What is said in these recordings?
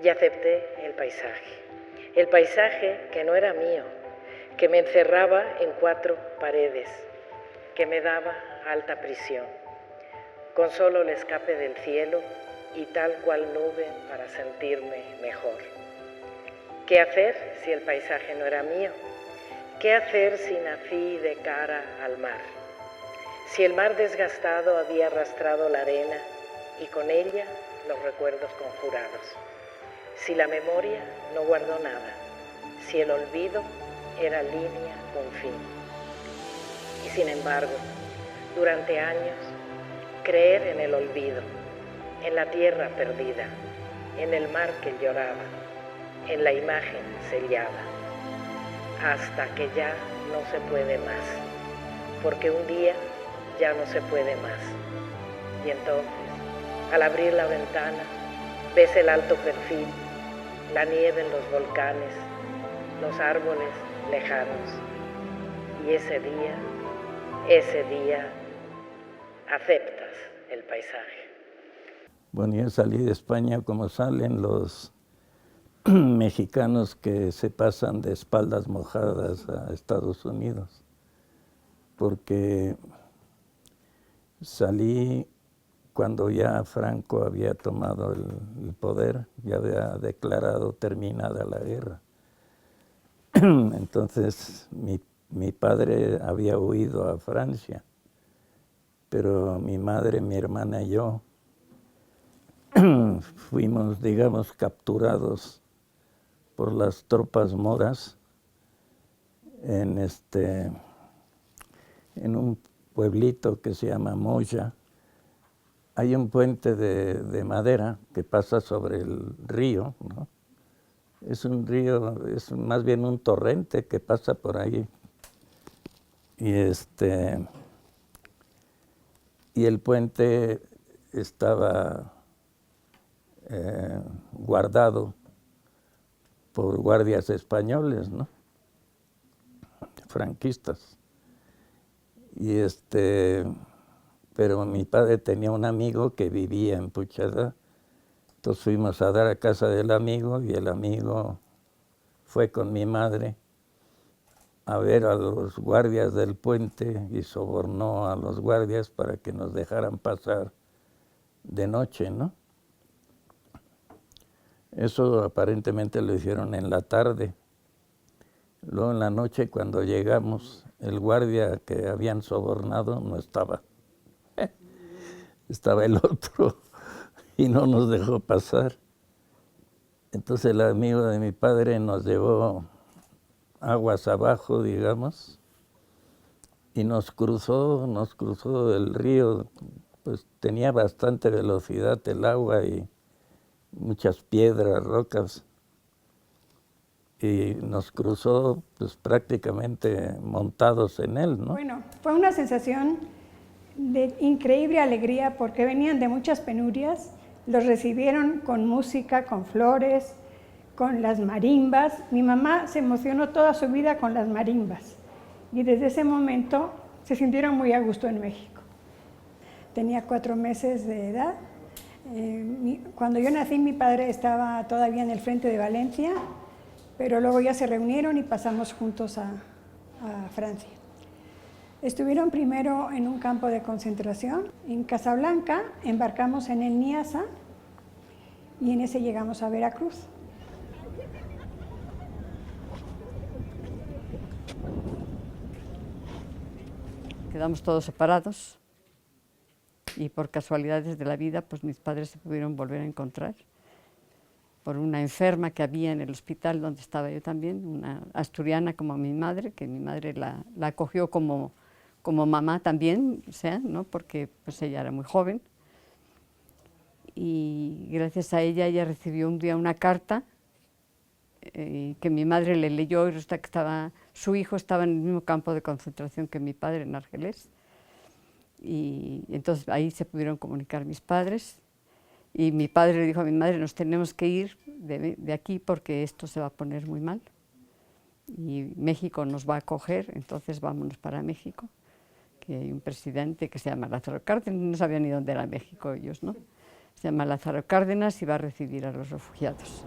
y acepté el paisaje que no era mío, que me encerraba en 4 paredes, que me daba alta prisión, con solo el escape del cielo y tal cual nube para sentirme mejor. ¿Qué hacer si el paisaje no era mío? ¿Qué hacer si nací de cara al mar? Si el mar desgastado había arrastrado la arena y con ella los recuerdos conjurados. Si la memoria no guardó nada, si el olvido era línea con fin. Y sin embargo, durante años, creer en el olvido, en la tierra perdida, en el mar que lloraba, en la imagen sellada, hasta que ya no se puede más, porque un día ya no se puede más. Y entonces, al abrir la ventana, ves el alto perfil, la nieve en los volcanes, los árboles lejanos. Y ese día, aceptas el paisaje. Bueno, yo salí de España como salen los mexicanos que se pasan de espaldas mojadas a Estados Unidos, porque salí cuando ya Franco había tomado el poder, ya había declarado terminada la guerra. Entonces mi padre había huido a Francia, pero mi madre, mi hermana y yo fuimos, digamos, capturados por las tropas moras en un pueblito que se llama Moya. Hay un puente de madera que pasa sobre el río, ¿no? Es un río, es más bien un torrente que pasa por ahí. Y el puente estaba guardado por guardias españoles, ¿no? Franquistas. Y pero mi padre tenía un amigo que vivía en Puigcerdá. Entonces fuimos a dar a casa del amigo y el amigo fue con mi madre a ver a los guardias del puente y sobornó a los guardias para que nos dejaran pasar de noche, ¿no? Eso aparentemente lo hicieron en la tarde. Luego en la noche, cuando llegamos, el guardia que habían sobornado no estaba. Estaba el otro y no nos dejó pasar. Entonces el amigo de mi padre nos llevó aguas abajo, digamos, y nos cruzó el río. Pues tenía bastante velocidad el agua y muchas piedras, rocas. Y nos cruzó pues prácticamente montados en él, ¿no? Bueno, fue una sensación de increíble alegría porque venían de muchas penurias, los recibieron con música, con flores, con las marimbas. Mi mamá se emocionó toda su vida con las marimbas y desde ese momento se sintieron muy a gusto en México. Tenía 4 meses de edad. Cuando yo nací, mi padre estaba todavía en el frente de Valencia, pero luego ya se reunieron y pasamos juntos a Francia. Estuvieron primero en un campo de concentración. En Casablanca embarcamos en el Niassa y en ese llegamos a Veracruz. Quedamos todos separados y por casualidades de la vida, pues mis padres se pudieron volver a encontrar por una enferma que había en el hospital donde estaba yo también, una asturiana como mi madre, que mi madre la acogió como mamá también, o sea, ¿no? Porque pues ella era muy joven. Y gracias a ella recibió un día una carta que mi madre le leyó y resulta que su hijo estaba en el mismo campo de concentración que mi padre en Argelés. Y entonces ahí se pudieron comunicar mis padres. Y mi padre le dijo a mi madre, nos tenemos que ir de aquí porque esto se va a poner muy mal. Y México nos va a acoger, entonces vámonos para México. Que hay un presidente que se llama Lázaro Cárdenas, no sabían ni dónde era México ellos, ¿no? se llama Lázaro Cárdenas y va a recibir a los refugiados.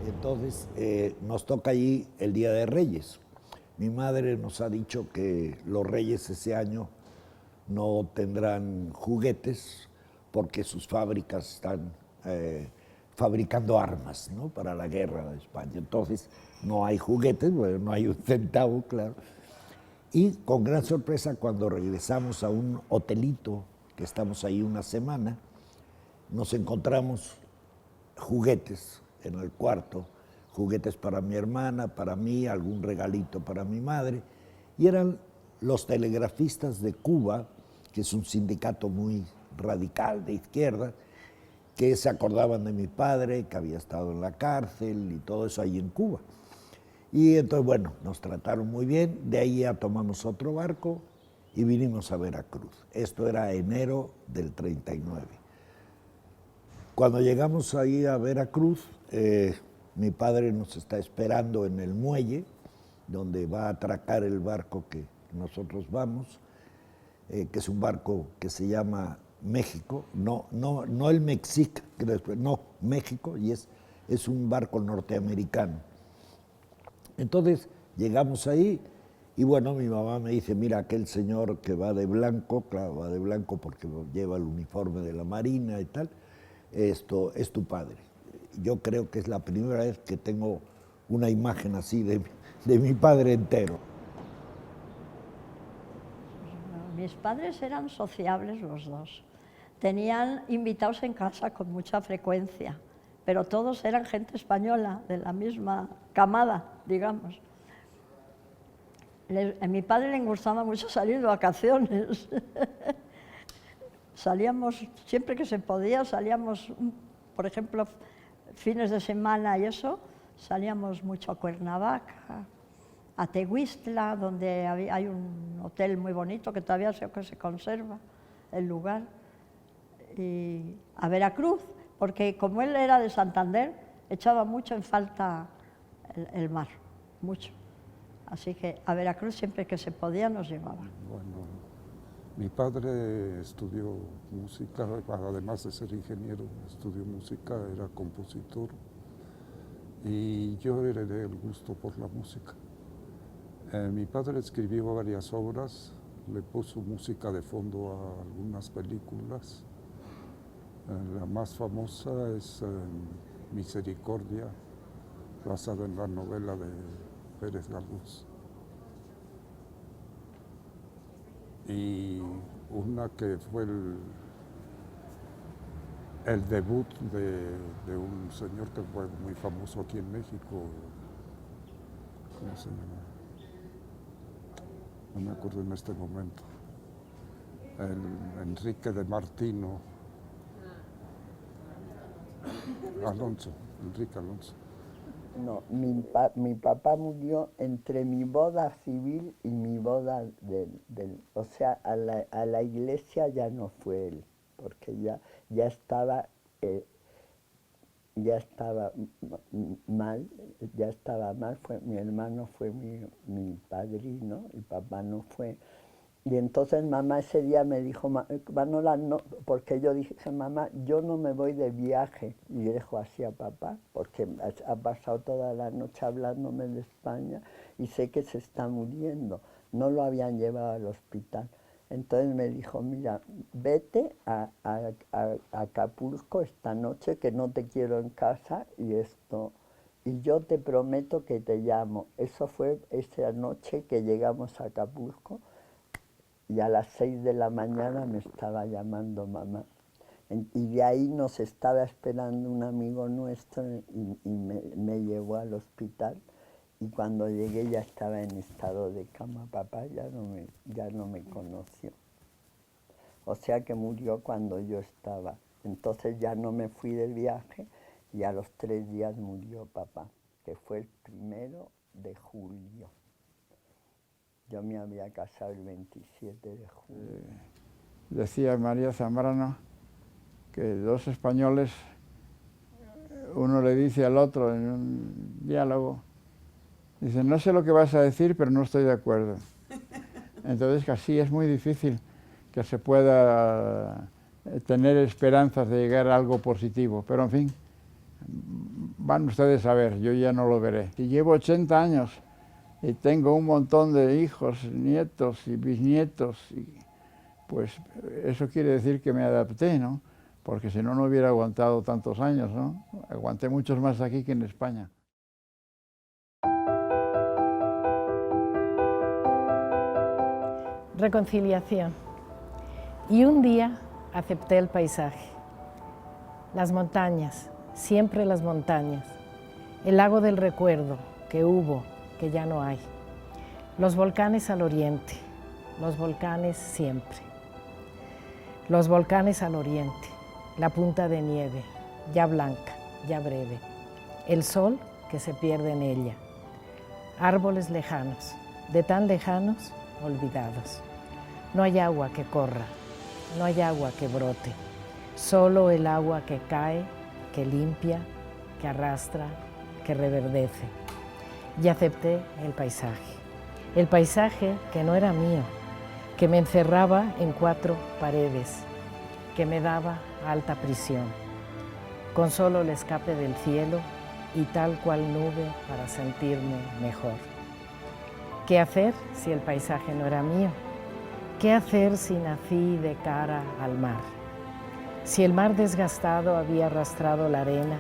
Entonces nos toca allí el Día de Reyes. Mi madre nos ha dicho que los reyes ese año no tendrán juguetes porque sus fábricas están fabricando armas, ¿no?, para la guerra de España. Entonces no hay juguetes, bueno, no hay un centavo, claro. Y con gran sorpresa, cuando regresamos a un hotelito, que estamos ahí una semana, nos encontramos juguetes en el cuarto, juguetes para mi hermana, para mí, algún regalito para mi madre, y eran los telegrafistas de Cuba, que es un sindicato muy radical de izquierda, que se acordaban de mi padre, que había estado en la cárcel y todo eso ahí en Cuba. Y entonces, bueno, nos trataron muy bien, de ahí ya tomamos otro barco y vinimos a Veracruz. Esto era enero del 39. Cuando llegamos ahí a Veracruz, mi padre nos está esperando en el muelle, donde va a atracar el barco que nosotros vamos, que es un barco que se llama México, no el Mexic, no, México, y es un barco norteamericano. Entonces llegamos ahí y bueno, mi mamá me dice, mira, aquel señor que va de blanco, claro, va de blanco porque lleva el uniforme de la Marina y tal, esto es tu padre. Yo creo que es la primera vez que tengo una imagen así de mi padre entero. Mis padres eran sociables los dos. Tenían invitados en casa con mucha frecuencia, pero todos eran gente española, de la misma camada, digamos. A mi padre le gustaba mucho salir de vacaciones. Salíamos, siempre que se podía, salíamos, por ejemplo, fines de semana y eso, salíamos mucho a Cuernavaca, a Tehuistla, donde hay un hotel muy bonito que todavía se conserva el lugar, y a Veracruz, porque como él era de Santander, echaba mucho en falta el mar, mucho. Así que a Veracruz siempre que se podía nos llevaba. Bueno, mi padre estudió música, además de ser ingeniero, estudió música, era compositor y yo heredé el gusto por la música. Mi padre escribió varias obras, le puso música de fondo a algunas películas. La más famosa es Misericordia, basada en la novela de Pérez Galdós. Y una que fue el debut de un señor que fue muy famoso aquí en México. ¿Cómo se llama? No me acuerdo en este momento. El Enrique de Martino. Alonso, Enrique Alonso. No, mi papá murió entre mi boda civil y mi boda o sea, a la iglesia ya no fue él, porque ya estaba mal, mi hermano fue mi padrino, y papá no fue. Y entonces mamá ese día me dijo, Manola, no, porque yo dije, mamá, yo no me voy de viaje. Y dejo así a papá, porque ha pasado toda la noche hablándome de España y sé que se está muriendo. No lo habían llevado al hospital. Entonces me dijo, mira, vete a Acapulco esta noche, que no te quiero en casa, y yo te prometo que te llamo. Eso fue esa noche que llegamos a Acapulco. Y a las 6 de la mañana me estaba llamando mamá. Y de ahí nos estaba esperando un amigo nuestro y me llevó al hospital. Y cuando llegué ya estaba en estado de cama. Papá ya no me conoció. O sea que murió cuando yo estaba. Entonces ya no me fui del viaje y a los 3 días murió papá, que fue el 1 de julio. Yo me había casado el 27 de julio. Decía María Zambrano que dos españoles, uno le dice al otro en un diálogo, dice, no sé lo que vas a decir, pero no estoy de acuerdo. Entonces así es muy difícil que se pueda tener esperanzas de llegar a algo positivo. Pero en fin, van ustedes a ver, yo ya no lo veré. Y llevo 80 años y tengo un montón de hijos, nietos y bisnietos, y pues eso quiere decir que me adapté, ¿no? Porque si no, no hubiera aguantado tantos años, ¿no? Aguanté muchos más aquí que en España. Reconciliación. Y un día acepté el paisaje. Las montañas, siempre las montañas. El lago del recuerdo, que hubo, que ya no hay. Los volcanes al oriente, los volcanes siempre. Los volcanes al oriente, la punta de nieve, ya blanca, ya breve. El sol que se pierde en ella. Árboles lejanos, de tan lejanos, olvidados. No hay agua que corra, no hay agua que brote, solo el agua que cae, que limpia, que arrastra, que reverdece. Y acepté el paisaje que no era mío, que me encerraba en 4 paredes, que me daba alta prisión, con solo el escape del cielo y tal cual nube para sentirme mejor. ¿Qué hacer si el paisaje no era mío? ¿Qué hacer si nací de cara al mar? Si el mar desgastado había arrastrado la arena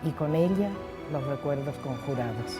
y con ella los recuerdos conjurados.